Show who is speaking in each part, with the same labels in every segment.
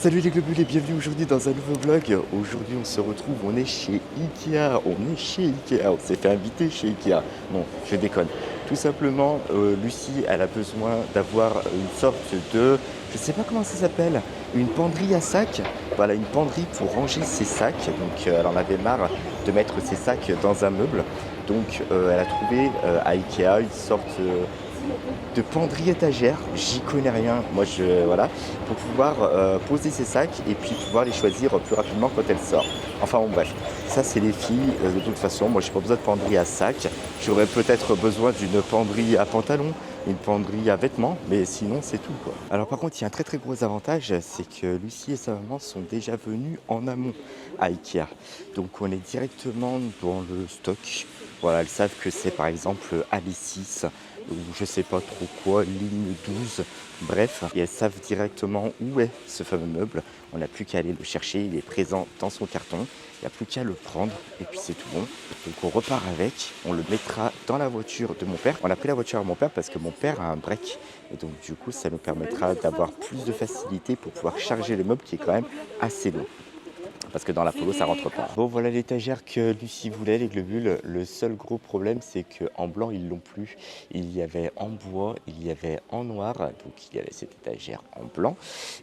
Speaker 1: Salut les globules et bienvenue aujourd'hui dans un nouveau vlog. Aujourd'hui on se retrouve, on est chez Ikea. On s'est fait inviter chez Ikea. Non, je déconne. Tout simplement, Lucie, elle a besoin d'avoir une sorte de... Je sais pas comment ça s'appelle. Une penderie à sacs. Voilà, une penderie pour ranger ses sacs. Donc elle en avait marre de mettre ses sacs dans un meuble. Donc elle a trouvé à Ikea une sorte... de penderie étagère, j'y connais rien, voilà, pour pouvoir poser ses sacs et puis pouvoir les choisir plus rapidement quand elle sort. Enfin bon bref, ça c'est les filles, de toute façon, moi j'ai pas besoin de penderie à sac, j'aurais peut-être besoin d'une penderie à pantalon, une penderie à vêtements, mais sinon c'est tout quoi. Alors par contre il y a un très très gros avantage, c'est que Lucie et sa maman sont déjà venues en amont à Ikea. Donc on est directement dans le stock. Voilà, elles savent que c'est par exemple Alicis ou je sais pas trop quoi, ligne 12, bref, et elles savent directement où est ce fameux meuble. On n'a plus qu'à aller le chercher, il est présent dans son carton, il n'y a plus qu'à le prendre et puis c'est tout bon. Donc on repart avec, on le mettra dans la voiture de mon père. On a pris la voiture à mon père parce que mon père a un break et donc du coup ça nous permettra d'avoir plus de facilité pour pouvoir charger le meuble qui est quand même assez lourd. Parce que dans la polo ça rentre pas. Bon voilà l'étagère que Lucie voulait, les globules. Le seul gros problème c'est qu'en blanc ils l'ont plus. Il y avait en bois, il y avait en noir, donc il y avait cette étagère en blanc.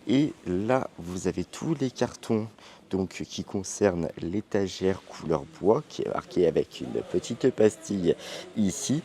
Speaker 1: Et là vous avez tous les cartons donc, qui concernent l'étagère couleur bois qui est marquée avec une petite pastille ici.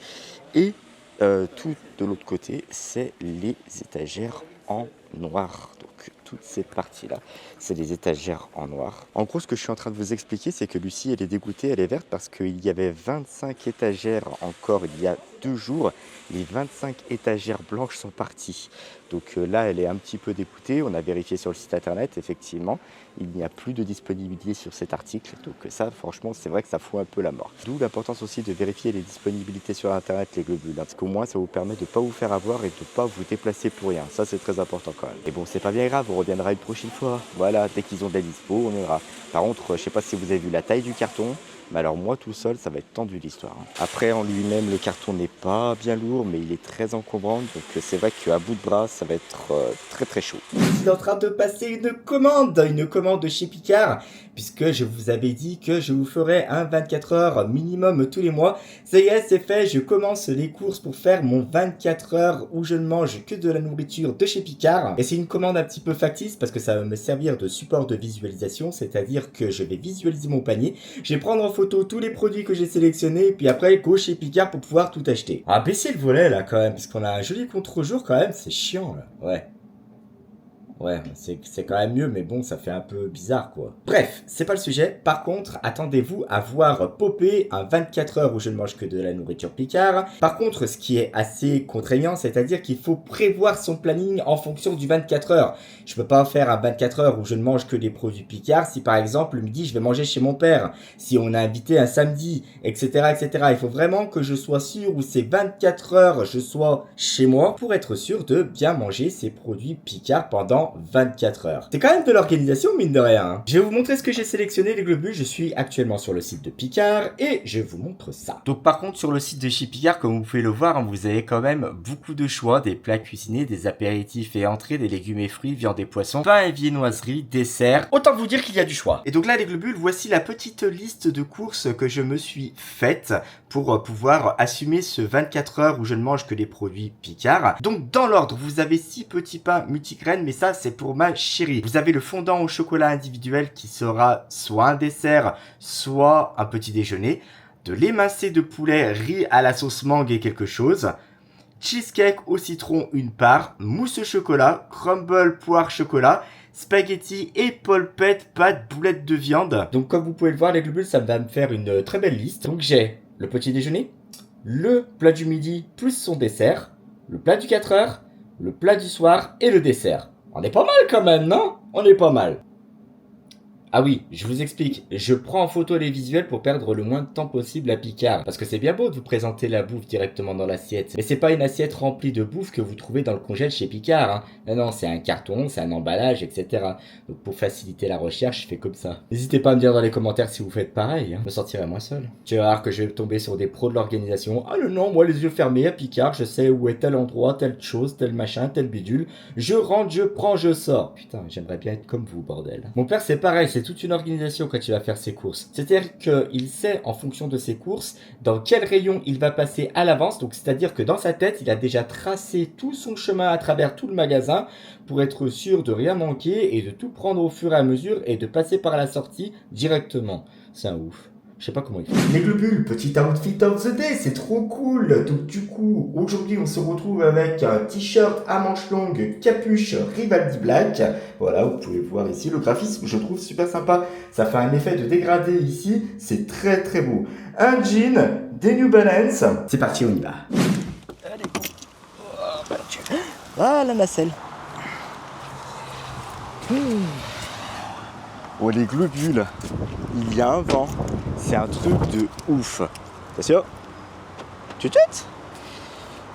Speaker 1: Et tout de l'autre côté c'est les étagères en noir. Donc toutes ces parties-là, c'est les étagères en noir. En gros, ce que je suis en train de vous expliquer, c'est que Lucie, elle est dégoûtée, elle est verte parce qu'il y avait 25 étagères encore il y a 2 jours. Les 25 étagères blanches sont parties. Donc là, elle est un petit peu dégoûtée. On a vérifié sur le site internet, effectivement, il n'y a plus de disponibilité sur cet article. Donc ça, franchement, c'est vrai que ça fout un peu la mort. D'où l'importance aussi de vérifier les disponibilités sur internet, les globules. Parce qu'au moins, ça vous permet de ne pas vous faire avoir et de ne pas vous déplacer pour rien. Ça, c'est très important quand même. Et bon, c'est pas bien grave, on reviendra une prochaine fois. Voilà, dès qu'ils ont de la dispo, on ira. Par contre, je sais pas si vous avez vu la taille du carton. Mais alors moi tout seul, ça va être tendu l'histoire. Après en lui-même, le carton n'est pas bien lourd, mais il est très encombrant. Donc c'est vrai qu'à bout de bras, ça va être très très chaud. Je suis en train de passer une commande de chez Picard, puisque je vous avais dit que je vous ferais un 24 heures minimum tous les mois. Ça y est, c'est fait, je commence les courses pour faire mon 24 heures où je ne mange que de la nourriture de chez Picard. Et c'est une commande un petit peu factice parce que ça va me servir de support de visualisation, c'est-à-dire que je vais visualiser mon panier, je vais prendre en photo tous les produits que j'ai sélectionnés, et puis après, go chez Picard pour pouvoir tout acheter. On va baisser le volet là quand même, parce qu'on a un joli contre-jour quand même, c'est chiant là, ouais. Ouais, c'est quand même mieux, mais bon, ça fait un peu bizarre, quoi. Bref, c'est pas le sujet. Par contre, attendez-vous à voir popper un 24 heures où je ne mange que de la nourriture Picard. Par contre, ce qui est assez contraignant, c'est-à-dire qu'il faut prévoir son planning en fonction du 24 heures. Je peux pas faire un 24 heures où je ne mange que des produits Picard si, par exemple, le midi, je vais manger chez mon père. Si on a invité un samedi, etc., etc. Il faut vraiment que je sois sûr où ces 24 heures, je sois chez moi pour être sûr de bien manger ces produits Picard pendant 24 heures. C'est quand même de l'organisation, mine de rien. Hein. Je vais vous montrer ce que j'ai sélectionné, les globules. Je suis actuellement sur le site de Picard et je vous montre ça. Donc par contre, sur le site de chez Picard, comme vous pouvez le voir, vous avez quand même beaucoup de choix, des plats cuisinés, des apéritifs et entrées, des légumes et fruits, viande et poissons, pain et viennoiserie, dessert. Autant vous dire qu'il y a du choix. Et donc là, les globules, voici la petite liste de courses que je me suis faite pour pouvoir assumer ce 24 heures où je ne mange que des produits Picard. Donc dans l'ordre, vous avez 6 petits pains multigraines, mais ça c'est pour ma chérie. Vous avez le fondant au chocolat individuel qui sera soit un dessert, soit un petit déjeuner. De l'émincé de poulet riz à la sauce mangue et quelque chose. Cheesecake au citron une part. Mousse au chocolat. Crumble poire chocolat. Spaghetti et polpette pâte boulette de viande. Donc comme vous pouvez le voir les globules, ça va me faire une très belle liste. Donc j'ai le petit déjeuner, le plat du midi plus son dessert, le plat du 4 heures, le plat du soir et le dessert. On est pas mal quand même, non? On est pas mal.
Speaker 2: Ah oui, je vous explique. Je prends en photo les visuels pour perdre le moins de temps possible à Picard. Parce que c'est bien beau de vous présenter la bouffe directement dans l'assiette. Mais c'est pas une assiette remplie de bouffe que vous trouvez dans le congèle chez Picard. Hein. Non, non, c'est un carton, c'est un emballage, etc. Donc pour faciliter la recherche, je fais comme ça. N'hésitez pas à me dire dans les commentaires si vous faites pareil. Hein. Je me sentirai moins seul. Tu vas voir que je vais tomber sur des pros de l'organisation. Ah non, non, moi les yeux fermés à Picard, je sais où est tel endroit, telle chose, tel machin, tel bidule. Je rentre, je prends, je sors. Putain, j'aimerais bien être comme vous, bordel. Mon père, c'est pareil, c'est toute une organisation quand il va faire ses courses. C'est-à-dire qu'il sait, en fonction de ses courses, dans quel rayon il va passer à l'avance. Donc, c'est-à-dire que dans sa tête, il a déjà tracé tout son chemin à travers tout le magasin pour être sûr de rien manquer et de tout prendre au fur et à mesure et de passer par la sortie directement. C'est un ouf. Je sais pas comment il fait. Les globules, petit outfit of the day, c'est trop cool. Donc du coup, aujourd'hui on se retrouve avec un t-shirt à manches longues, capuche Rivaldi Black. Voilà, vous pouvez voir ici le graphisme, je trouve super sympa. Ça fait un effet de dégradé ici, c'est très très beau. Un jean, des New Balance. C'est parti, on y va. Allez, ah la nacelle. Oh les globules, il y a un vent, c'est un truc de ouf. T'es sûr? Tu têtes?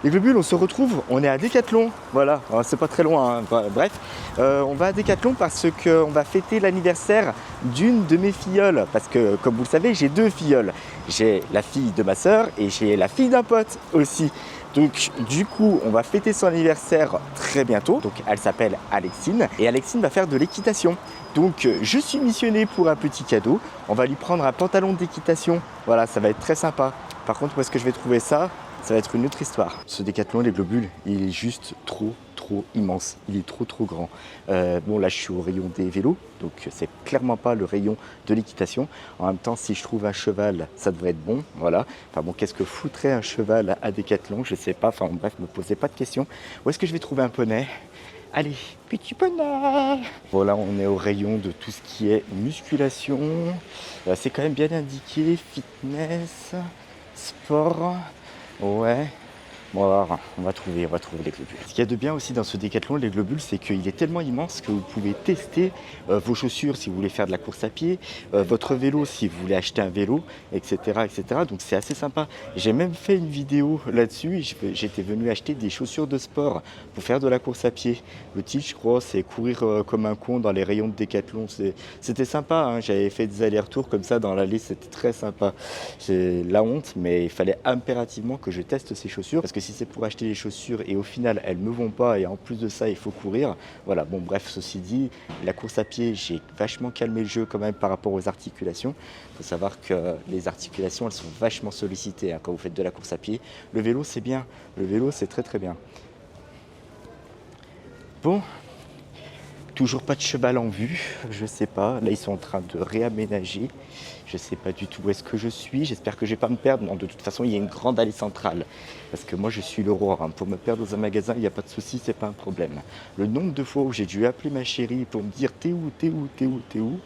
Speaker 2: Les globules, on se retrouve, on est à Décathlon, voilà, c'est pas très loin, hein. Bref, on va à Décathlon parce qu'on va fêter l'anniversaire d'une de mes filleules, parce que comme vous le savez, j'ai deux filleules. J'ai la fille de ma sœur et j'ai la fille d'un pote aussi. Donc du coup, on va fêter son anniversaire très bientôt. Donc elle s'appelle Alexine et Alexine va faire de l'équitation. Donc je suis missionné pour un petit cadeau. On va lui prendre un pantalon d'équitation. Voilà, ça va être très sympa. Par contre, où est-ce que je vais trouver ça? Ça va être une autre histoire. Ce Décathlon, les globules, il est juste trop immense. Il est trop grand. Bon, là, je suis au rayon des vélos, donc c'est clairement pas le rayon de l'équitation. En même temps, si je trouve un cheval, ça devrait être bon. Voilà. Enfin bon, qu'est-ce que foutrait un cheval à Décathlon? Je sais pas. Enfin bref, me posez pas de questions. Où est-ce que je vais trouver un poney? Allez, petit poney! Voilà, on est au rayon de tout ce qui est musculation. C'est quand même bien indiqué. Fitness, sport. Ouais, bon, on va trouver les globules. Ce qu'il y a de bien aussi dans ce Décathlon, les globules, c'est qu'il est tellement immense que vous pouvez tester vos chaussures si vous voulez faire de la course à pied, votre vélo si vous voulez acheter un vélo, etc. etc. Donc c'est assez sympa. J'ai même fait une vidéo là-dessus. J'étais venu acheter des chaussures de sport pour faire de la course à pied. Le titre, je crois, c'est courir comme un con dans les rayons de Décathlon. C'était sympa, hein. J'avais fait des allers-retours comme ça dans l'allée, c'était très sympa. J'ai la honte, mais il fallait impérativement que je teste ces chaussures parce que si c'est pour acheter les chaussures et au final elles me vont pas et en plus de ça il faut courir, voilà. Bon bref, ceci dit, la course à pied, j'ai vachement calmé le jeu quand même par rapport aux articulations. Il faut savoir que les articulations elles sont vachement sollicitées hein, quand vous faites de la course à pied. Le vélo c'est bien, le vélo c'est très bien. Bon, toujours pas de cheval en vue, je sais pas. Là, ils sont en train de réaménager. Je sais pas du tout où est-ce que je suis. J'espère que je vais pas me perdre. Non, de toute façon, il y a une grande allée centrale. Parce que moi, je suis l'aurore. Hein. Pour me perdre dans un magasin, il n'y a pas de souci, c'est pas un problème. Le nombre de fois où j'ai dû appeler ma chérie pour me dire t'es où, t'es où, t'es où, t'es où.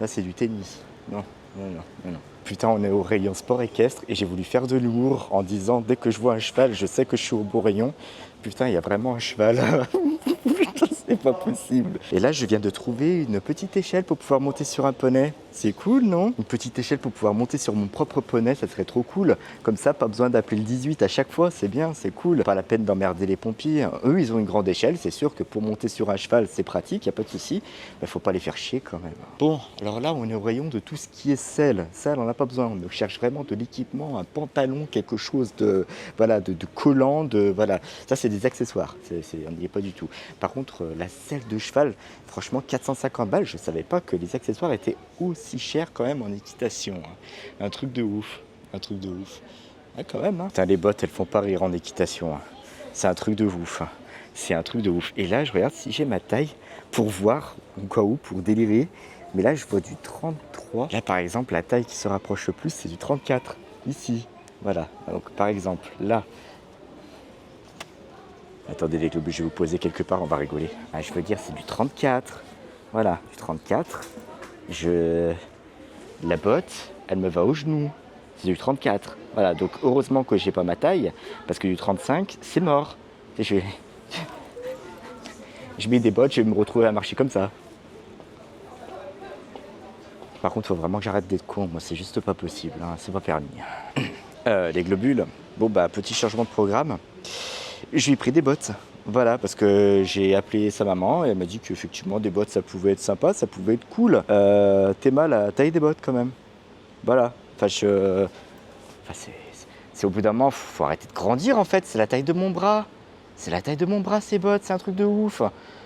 Speaker 2: Là, c'est du tennis. Non, non, non, non, non. Putain, on est au rayon sport équestre et j'ai voulu faire de l'humour en disant dès que je vois un cheval, je sais que je suis au beau rayon. Putain, il y a vraiment un cheval. Putain, c'est pas possible. Et là, je viens de trouver une petite échelle pour pouvoir monter sur un poney. C'est cool, non? Une petite échelle pour pouvoir monter sur mon propre poney, ça serait trop cool. Comme ça, pas besoin d'appeler le 18 à chaque fois, c'est bien, c'est cool. Pas la peine d'emmerder les pompiers. Eux, ils ont une grande échelle, c'est sûr que pour monter sur un cheval, c'est pratique, y a pas de souci. Mais faut pas les faire chier quand même. Bon, alors là, on est au rayon de tout ce qui est selle. Ça, on n'a pas besoin. On cherche vraiment de l'équipement, un pantalon, quelque chose de, voilà, de collant, de, voilà. Ça, c'est des accessoires. On n'y est pas du tout. Par contre, la selle de cheval, franchement, 450 balles, je savais pas que les accessoires étaient aussi chers quand même en équitation. Hein. Un truc de ouf. Un truc de ouf. Ah, quand même, hein. Putain, les bottes, elles font pas rire en équitation. Hein. C'est un truc de ouf. Hein. C'est un truc de ouf. Et là, je regarde si j'ai ma taille pour voir, au cas où, pour délirer. Mais là, je vois du 33. Là, par exemple, la taille qui se rapproche le plus, c'est du 34. Ici. Voilà. Donc, par exemple, là. Attendez, les globes, je vais vous poser quelque part, on va rigoler. Ah, je veux dire, c'est du 34. Voilà, du 34. La botte, elle me va au genou. C'est du 34. Voilà, donc heureusement que j'ai pas ma taille, parce que du 35, c'est mort. Et je mets des bottes, je vais me retrouver à marcher comme ça.
Speaker 1: Par contre, faut vraiment que j'arrête d'être con. Moi, c'est juste pas possible. Hein. C'est pas permis. Les globules. Bon, bah, petit changement de programme. Je lui ai pris des bottes. Voilà, parce que j'ai appelé sa maman et elle m'a dit qu'effectivement, des bottes, ça pouvait être sympa, ça pouvait être cool. Théma, la taille des bottes, quand même. Voilà. Enfin, c'est au bout d'un moment, faut arrêter de grandir, en fait. C'est la taille de mon bras. C'est la taille de mon bras, ces bottes. C'est un truc de ouf.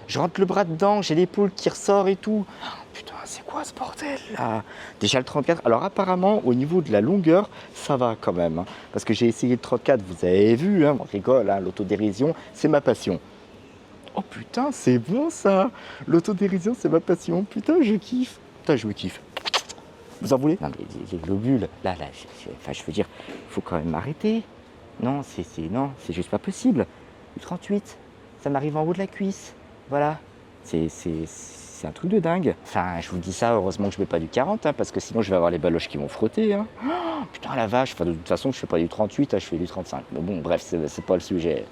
Speaker 1: Je rentre le bras dedans, j'ai l'épaule qui ressort et tout. Oh, putain, c'est quoi ce bordel là? Déjà le 34. Alors apparemment, au niveau de la longueur, ça va quand même. Hein, parce que j'ai essayé le 34, vous avez vu, hein, on rigole, hein, l'autodérision, c'est ma passion. Oh putain, c'est bon ça. L'autodérision, c'est ma passion. Putain, je kiffe. Putain, je me kiffe. Vous en voulez? Non, mais les globules, là, enfin, je veux dire, faut quand même m'arrêter. Non, c'est juste pas possible. Le 38, ça m'arrive en haut de la cuisse. Voilà, c'est un truc de dingue. Enfin, je vous dis ça, heureusement que je mets pas du 40, hein, parce que sinon je vais avoir les baloches qui vont frotter. Hein. Oh, putain la vache, enfin, de toute façon je fais pas du 38, hein, je fais du 35. Mais bon, bref, c'est pas le sujet.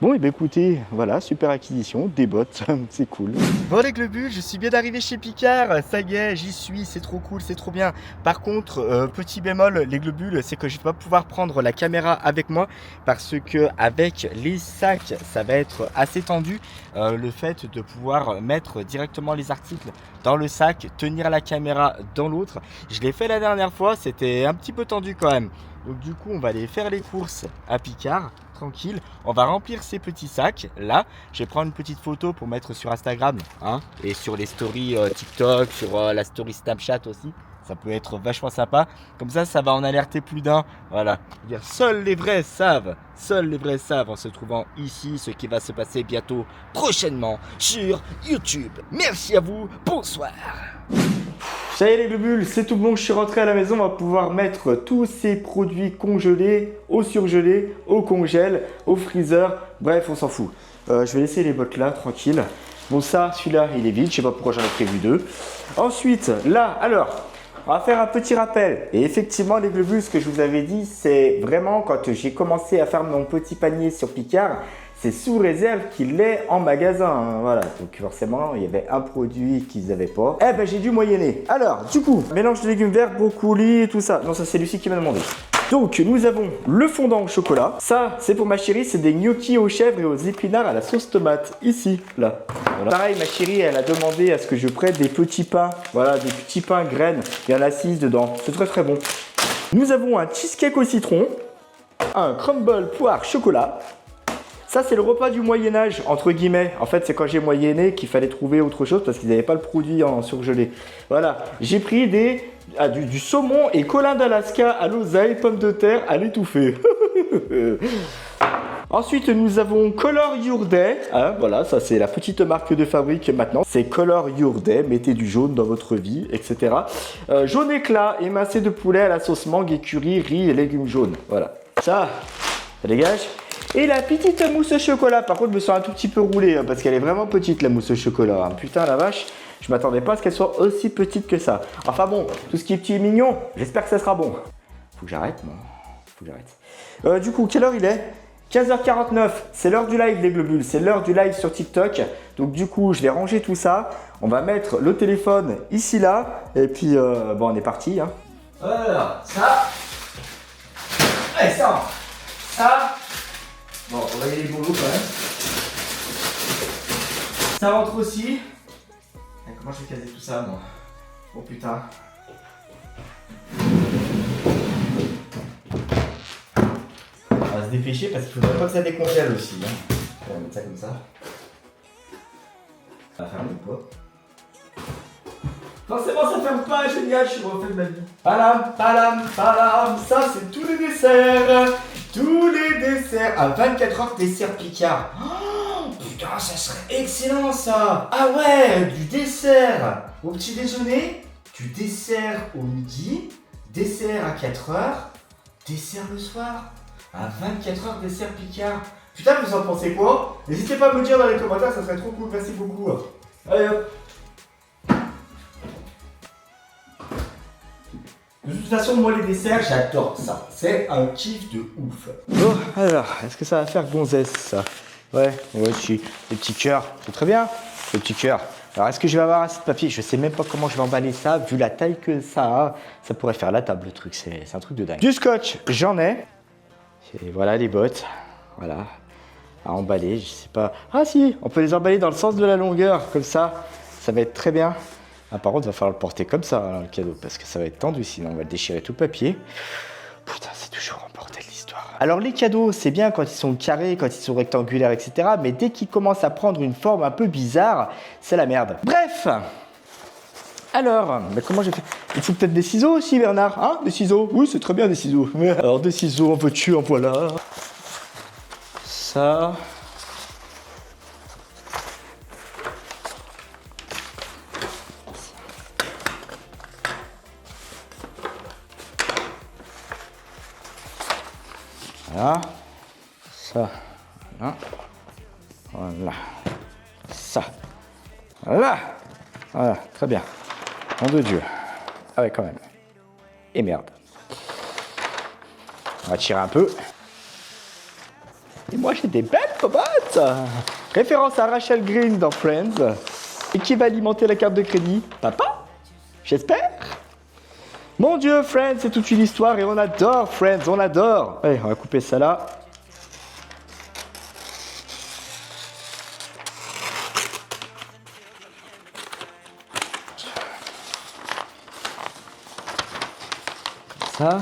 Speaker 1: Bon, et bien écoutez, voilà, super acquisition, des bottes, c'est cool. Bon les globules, je suis bien arrivé chez Picard, ça y est, j'y suis, c'est trop cool, c'est trop bien. Par contre, petit bémol, les globules, c'est que je vais pas pouvoir prendre la caméra avec moi parce que avec les sacs, ça va être assez tendu. Le fait de pouvoir mettre directement les articles dans le sac, tenir la caméra dans l'autre, je l'ai fait la dernière fois, c'était un petit peu tendu quand même. Donc du coup, on va aller faire les courses à Picard, tranquille. On va remplir ces petits sacs là. Je vais prendre une petite photo pour mettre sur Instagram, hein, et sur les stories TikTok, sur la story Snapchat aussi. Ça peut être vachement sympa. Comme ça va en alerter plus d'un. Voilà. Seuls les vrais savent. Seuls les vrais savent en se trouvant ici, ce qui va se passer bientôt, prochainement, sur YouTube. Merci à vous. Bonsoir. Ça y est les globules, c'est tout bon, je suis rentré à la maison, on va pouvoir mettre tous ces produits congelés, au surgelé, au congèle, au freezer, bref on s'en fout. Je vais laisser les bottes là, tranquille. Bon ça, celui-là il est vide, je sais pas pourquoi j'en ai prévu deux. Ensuite, là, alors, on va faire un petit rappel. Et effectivement les globules, ce que je vous avais dit, c'est vraiment quand j'ai commencé à faire mon petit panier sur Picard, c'est sous réserve qu'il l'ait en magasin, hein, voilà. Donc forcément, il y avait un produit qu'ils n'avaient pas. Eh ben, j'ai dû moyenner. Alors, du coup, mélange de légumes verts, brocoli et tout ça. Non, ça c'est Lucie qui m'a demandé. Donc, nous avons le fondant au chocolat. Ça, c'est pour ma chérie, c'est des gnocchis aux chèvres et aux épinards à la sauce tomate. Ici, là. Voilà. Pareil, ma chérie, elle a demandé à ce que je prenne des petits pains. Voilà, des petits pains graines. Il y en a 6 dedans. C'est très très bon. Nous avons un cheesecake au citron. Un crumble poire chocolat. Ça, c'est le repas du Moyen-Âge, entre guillemets. En fait, c'est quand j'ai moyenné qu'il fallait trouver autre chose parce qu'ils n'avaient pas le produit en surgelé. Voilà. J'ai pris du saumon et colin d'Alaska à l'oseille, pommes de terre à l'étouffée. Ensuite, nous avons Color Your Day. Hein, voilà, ça, c'est la petite marque de fabrique maintenant. C'est Color Your Day. Mettez du jaune dans votre vie, etc. Jaune éclat, émincé de poulet à la sauce mangue et curry, riz et légumes jaunes. Voilà. Ça dégage. Et la petite mousse au chocolat, par contre, je me sens un tout petit peu roulé, hein, parce qu'elle est vraiment petite, la mousse au chocolat. Hein. Putain, la vache, je m'attendais pas à ce qu'elle soit aussi petite que ça. Enfin bon, tout ce qui est petit et mignon, j'espère que ça sera bon. Faut que j'arrête, non? Faut que j'arrête. Du coup, quelle heure il est? 15h49, c'est l'heure du live les globules, c'est l'heure du live sur TikTok. Donc du coup, je vais ranger tout ça. On va mettre le téléphone ici, là. Et puis, bon, on est parti. Hein. Alors, ça. Et ça. Bon, on va y aller les boulots quand même. Ça rentre aussi. Et comment je vais caser tout ça, moi? Oh putain. On va se dépêcher parce qu'il faudrait pas que ça décongèle aussi. Hein. On va mettre ça comme ça. Ça va fermer ou pas? Forcément ça ferme pas, génial, je suis refait de ma vie. Palam, palam, palam, ça c'est tous les desserts. Tous les desserts. À 24 heures, dessert Picard. Oh, putain, ça serait excellent ça. Ah ouais, du dessert au petit déjeuner, du dessert au midi, dessert à 4 heures, dessert le soir. À 24 heures, dessert Picard. Putain, vous en pensez quoi? N'hésitez pas à me dire dans les commentaires, ça serait trop cool, merci beaucoup. Allez hop. De toute façon, moi les desserts, j'adore ça. C'est un kiff de ouf. Bon, alors, est-ce que ça va faire gonzesse ça? Ouais, ouais, si. Les petits cœurs, c'est très bien. Les petits cœurs.
Speaker 2: Alors, est-ce que je vais avoir assez de papier? Je sais même pas comment je vais emballer ça. Vu la taille que ça a, ça pourrait faire la table, le truc. C'est un truc de dingue. Du scotch, j'en ai. Et voilà les bottes. Voilà. À emballer, je sais pas. Ah si, on peut les emballer dans le sens de la longueur. Comme ça, ça va être très bien. Ah, par contre, il va falloir le porter comme ça, hein, le cadeau. Parce que ça va être tendu, sinon on va le déchirer tout le papier. Putain, c'est toujours un bordel l'histoire. Alors les cadeaux, c'est bien quand ils sont carrés, quand ils sont rectangulaires, etc. Mais dès qu'ils commencent à prendre une forme un peu bizarre, c'est la merde. Bref. Alors, mais comment j'ai fait? Il faut peut-être des ciseaux aussi, Bernard. Hein? Des ciseaux? Oui, c'est très bien des ciseaux. Alors des ciseaux, en veux-tu, en voilà. Ça. Voilà. Ça. Voilà. Voilà. Ça. Voilà. Voilà. Très bien. Nom de Dieu. Ah ouais, quand même. Et merde. On va tirer un peu. Et moi, j'ai des belles popotes. Référence à Rachel Green dans Friends. Et qui va alimenter la carte de crédit? Papa? J'espère. Mon Dieu, Friends, c'est toute une histoire et on adore Friends, on adore. Allez, on va couper ça là. Ça.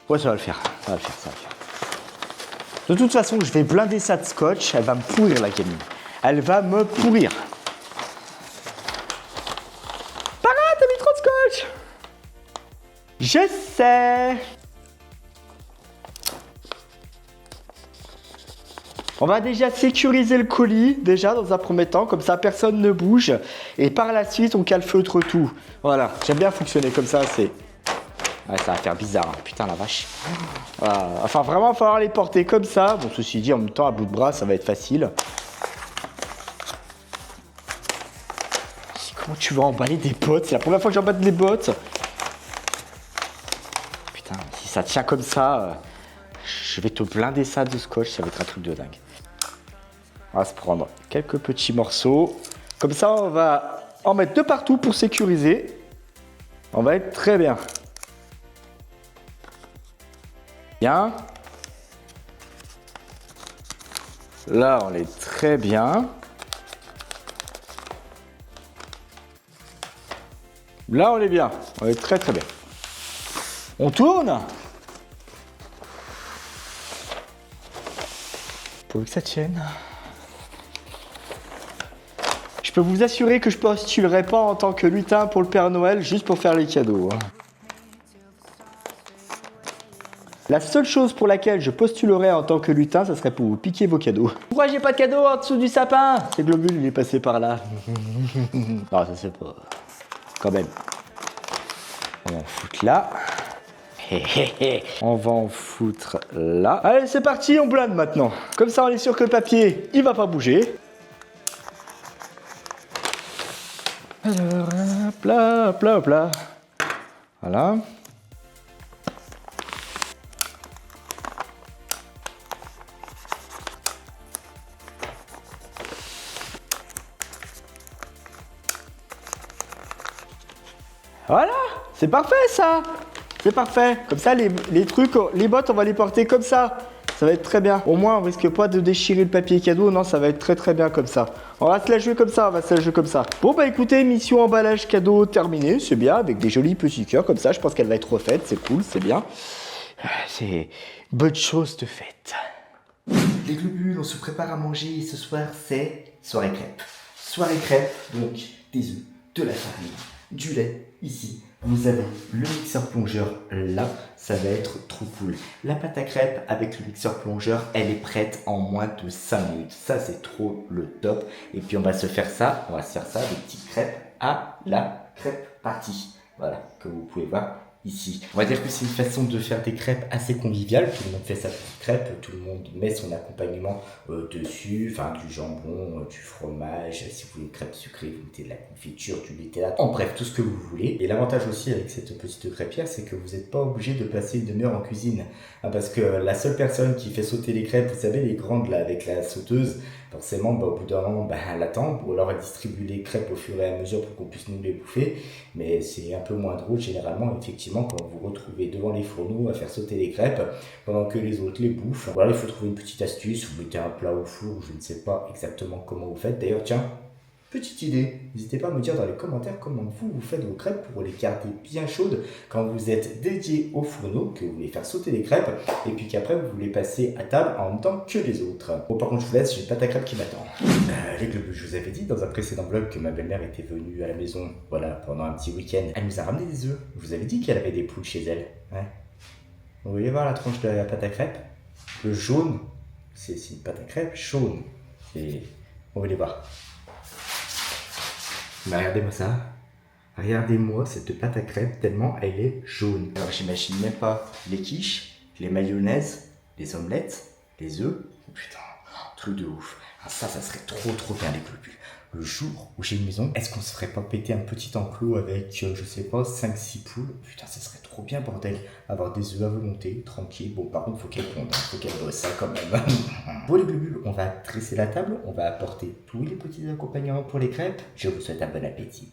Speaker 2: Ouais, ça va le faire. Ça va le faire, ça va le faire. De toute façon, je vais blinder ça de scotch. Elle va me pourrir, la gamine. Elle va me pourrir. Para, t'as mis trop de scotch. Je sais. On va déjà sécuriser le colis, déjà, dans un premier temps. Comme ça, personne ne bouge. Et par la suite, on calfeutre tout. Voilà. J'aime bien fonctionner comme ça, c'est... Ouais, ça va faire bizarre, hein. Putain la vache. Voilà. Enfin, vraiment, il va falloir les porter comme ça. Bon, ceci dit, en même temps, à bout de bras, ça va être facile. Comment tu vas emballer des bottes? C'est la première fois que j'emballe des bottes. Putain, si ça tient comme ça, je vais te blinder ça de scotch. Ça va être un truc de dingue. On va se prendre quelques petits morceaux. Comme ça, on va en mettre de partout pour sécuriser. On va être très bien. Bien. Là, on est très bien. Là, on est bien. On est très très bien. On tourne. Pour que ça tienne. Je peux vous assurer que je postulerai pas en tant que lutin pour le Père Noël juste pour faire les cadeaux. La seule chose pour laquelle je postulerais en tant que lutin, ça serait pour vous piquer vos cadeaux. Pourquoi j'ai pas de cadeau en dessous du sapin? C'est Globule, il est passé par là. Non, ça c'est pas... Quand même. On va en foutre là. On va en foutre là. Allez, c'est parti, on blinde maintenant. Comme ça, on est sûr que le papier, il va pas bouger. Alors, hop là, hop là, hop là. Voilà. Voilà, c'est parfait ça. C'est parfait. Comme ça, les trucs, les bottes, on va les porter comme ça. Ça va être très bien. Au moins, on risque pas de déchirer le papier cadeau. Non, ça va être très très bien comme ça. On va se la jouer comme ça, on va se la jouer comme ça. Bon, bah écoutez, mission emballage cadeau terminée. C'est bien, avec des jolis petits cœurs comme ça. Je pense qu'elle va être refaite. C'est cool, c'est bien. C'est bonne chose de faite. Les globules, on se prépare à manger. Et ce soir, c'est soirée crêpe. Soirée crêpe, donc des œufs, de la farine, du lait, ici. Vous avez le mixeur plongeur là, ça va être trop cool. La pâte à crêpes avec le mixeur plongeur, elle est prête en moins de 5 minutes. Ça, c'est trop le top. Et puis, on va se faire ça, des petites crêpes à la crêpe partie. Voilà, que vous pouvez voir ici. On va dire que c'est une façon de faire des crêpes assez conviviales. Tout le monde fait sa petite crêpe, tout le monde met son accompagnement dessus, enfin du jambon, du fromage. Si vous voulez une crêpe sucrée, vous mettez de la confiture, du Nutella, en bref, tout ce que vous voulez. Et l'avantage aussi avec cette petite crêpière, c'est que vous n'êtes pas obligé de passer une demi-heure en cuisine. Parce que la seule personne qui fait sauter les crêpes, vous savez, les grandes là avec la sauteuse,
Speaker 1: Forcément, au bout d'un moment, elle attend, ou alors elle distribue les crêpes au fur et à mesure pour qu'on puisse nous les bouffer. Mais c'est un peu moins drôle généralement, effectivement, quand vous vous retrouvez devant les fourneaux à faire sauter les crêpes pendant que les autres les bouffent. Voilà, il faut trouver une petite astuce, vous mettez un plat au four, je ne sais pas exactement comment vous faites. D'ailleurs, tiens, petite idée, n'hésitez pas à me dire dans les commentaires comment vous faites vos crêpes pour les garder bien chaudes quand vous êtes dédié au fourneau, que vous voulez faire sauter les crêpes et puis qu'après vous les passez à table en même temps que les autres. Bon, par contre, je vous laisse, j'ai une pâte à crêpes qui m'attend. Les globus, je vous avais dit dans un précédent vlog que ma belle-mère était venue à la maison, voilà, pendant un petit week-end. Elle nous a ramené des œufs. Je vous avais dit qu'elle avait des poules chez elle. Ouais. Vous voulez voir la tranche de la pâte à crêpes? Le jaune, c'est une pâte à crêpes jaune. Et on va les voir. Mais regardez-moi ça. Regardez-moi cette pâte à crêpes tellement elle est jaune. Alors j'imagine même pas les quiches, les mayonnaises, les omelettes, les œufs. Oh, putain, truc de ouf. Ah, ça serait trop bien les globus. Le jour où j'ai une maison, est-ce qu'on se ferait pas péter un petit enclos avec, je sais pas, 5-6 poules? Putain, ça serait trop bien, bordel. Avoir des œufs à volonté, tranquille. Bon, par contre, faut qu'elle pondent, faut qu'elle bosse ça quand même. Bon, les globules, on va dresser la table, on va apporter tous les petits accompagnements pour les crêpes. Je vous souhaite un bon appétit.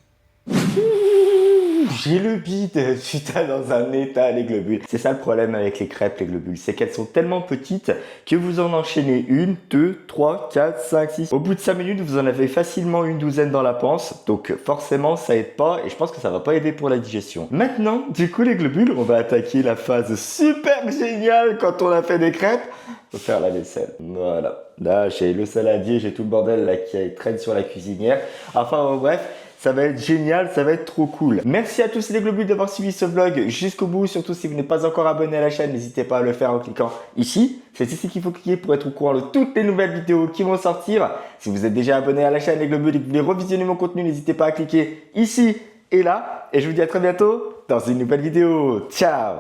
Speaker 1: J'ai le bide, putain, dans un état, les globules. C'est ça le problème avec les crêpes, les globules. C'est qu'elles sont tellement petites que vous en enchaînez 1, 2, 3, 4, 5, 6. Au bout de 5 minutes, vous en avez facilement une douzaine dans la panse. Donc forcément, ça aide pas et je pense que ça va pas aider pour la digestion. Maintenant, du coup, les globules, on va attaquer la phase super géniale quand on a fait des crêpes. Faut faire la vaisselle. Voilà. Là, j'ai le saladier, j'ai tout le bordel là qui traîne sur la cuisinière. Enfin, bref. Ça va être génial, ça va être trop cool. Merci à tous les globules d'avoir suivi ce vlog jusqu'au bout. Surtout si vous n'êtes pas encore abonné à la chaîne, n'hésitez pas à le faire en cliquant ici. C'est ici qu'il faut cliquer pour être au courant de toutes les nouvelles vidéos qui vont sortir. Si vous êtes déjà abonné à la chaîne les globules et que vous voulez revisionner mon contenu, n'hésitez pas à cliquer ici et là. Et je vous dis à très bientôt dans une nouvelle vidéo. Ciao!